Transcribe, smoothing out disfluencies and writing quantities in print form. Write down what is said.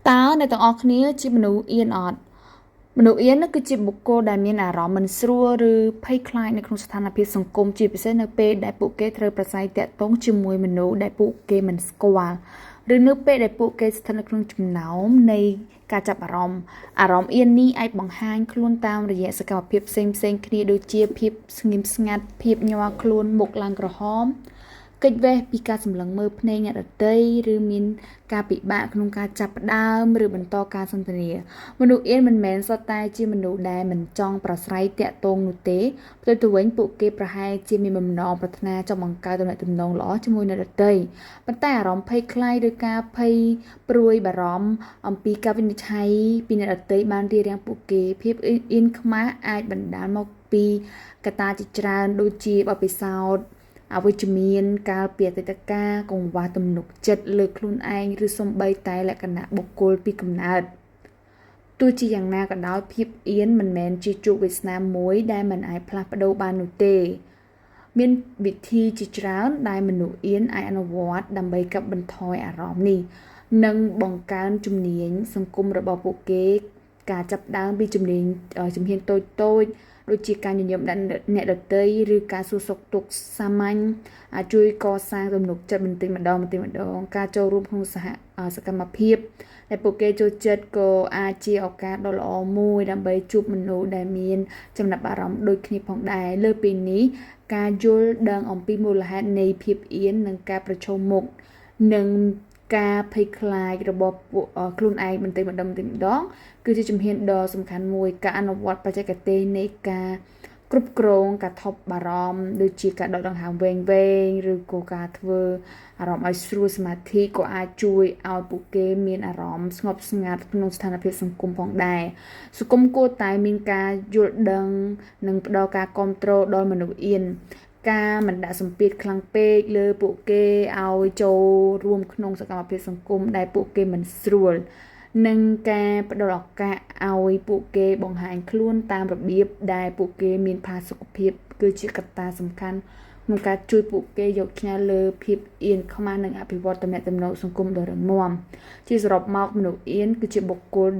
តើអ្នកទាំងអស់គ្នាជាមនុស្សអៀនអត់មនុស្សអៀននោះគឺជាបុគ្គលដែលមានអារម្មណ៍មិនស្រួលឬភ័យខ្លាចនៅក្នុងស្ថានភាពសង្គមជាពិសេសនៅពេលដែលពួកគេត្រូវប្រស័យតាក់ទងជាមួយមនុស្សដែលពួកគេមិនស្គាល់ឬនៅពេលដែលពួកគេស្ថិតនៅក្នុងចំណោមនៃការចាប់អារម្មណ៍អៀននេះអាចបង្ហាញខ្លួនតាមរយៈសកម្មភាពផ្សេងៗគ្នាដូចជាភាពស្ងៀមស្ងាត់ភាពញ័រខ្លួនមុខឡើងក្រហមគេចវេះពីការសម្លឹងមើលភ្នែកអ្នកដទៃឬមានការពិបាកក្នុងការចាប់ផ្ដើមឬបន្តការសន្ទនាមនុស្សអៀនមិនមែនសុទ្ធតែជាមនុស្សដែលមិនចង់ប្រស្រ័យតាក់ទងនោះទេផ្ទុយទៅវិញពួកគេប្រហែលជាមានបំណងប្រាថ្នាចង់បង្កើតទំនាក់ទំនងល្អជាមួយអ្នកដទៃប៉ុន្តែអារម្មណ៍ភ័យខ្លាចឬការភ័យព្រួយបារម្ភអំពីការវិនិច្ឆ័យពីអ្នកដទៃបានរារាំងពួកគេភាពអៀនខ្មាសអាចបណ្ដាលមកពីកត្តាជាច្រើនដូចជាបទពិសោធន៍អវិជ្ជមានកាលពីអតីតកាលកង្វះទំនុកចិត្តលើខ្លួនឯងឬសូម្បីតែលក្ខណៈបុគ្គលពីកំណើតទោះជាយ៉ាងណាក៏ដោយភាពអៀនមិនមែនជាជោគវាសនាមួយដែលមិនអាចផ្លាស់ប្ដូរបាននោះទេមានវិធីជាច្រើនដែលមនុស្សអៀនអាចអនុវត្តដើម្បីកាត់បន្ថយអារម្មណ៍នេះនិងបង្កើនជំនាញសង្គមរបស់ពួកគេការចាប់ផ្ដើមពីជំហានតូចៗដូចជាការញញឹមដាក់អ្នកដទៃឬការសួរសុខទុក្ខសាមញ្ញអាចជួយកសាងទំនុកចិត្តបន្តិចម្ដងការចូលរួមក្នុងសកម្មភាពដែលពួកគេចូលចិត្តក៏អាចជាឱកាសដ៏ល្អមួយដើម្បីជួបមនុស្សដែលមានចំណាប់អារម្មណ៍ដូចគ្នាផងដែរលើពីនេះការយល់ដឹងអំពីមូលហេតុនៃភាពអៀននិងការប្រឈមមុខនឹងការភ័យខ្លាចរបស់ខ្លួនឯងបន្តិចម្ដងគឺជាជំហានដ៏សំខាន់មួយការអនុវត្តបច្ចេកទេសនៃការគ្រប់គ្រងការថប់បារម្ភដូចជាការដកដង្ហើមវែងឬក៏ការធ្វើអារម្មណ៍ឲ្យស្រួលសមាធិក៏អាចជួយឲ្យពួកគេមានអារម្មណ៍ស្ងប់ស្ងាត់ក្នុងស្ថានភាពសង្គមផងដែរសង្គមគួរតែមានការយល់ដឹងនិងផ្ដល់ការគាំទ្រដល់មនុស្សអៀនការមិនដាក់សម្ពាធខ្លាំងពេកលើពួកគេឲ្យចូលរួមក្នុងសកម្មភាពសង្គមដែលពួកគេមិនស្រួលនិងការផ្ដល់ឱកាសឲ្យពួកគេបង្ហាញខ្លួនតាមរបៀបដែលពួកគេមានផាសុកភាពគឺជាកត្តាសំខាន់ក្នុងការជួយពួកគេយកឈ្នះលើភាពអៀនខ្មាសនិងអភិវឌ្ឍទំនាក់ទំនងសង្គមដ៏រឹងមាំជាសរុបមកមនុស្សអៀនគឺជាបុគ្គល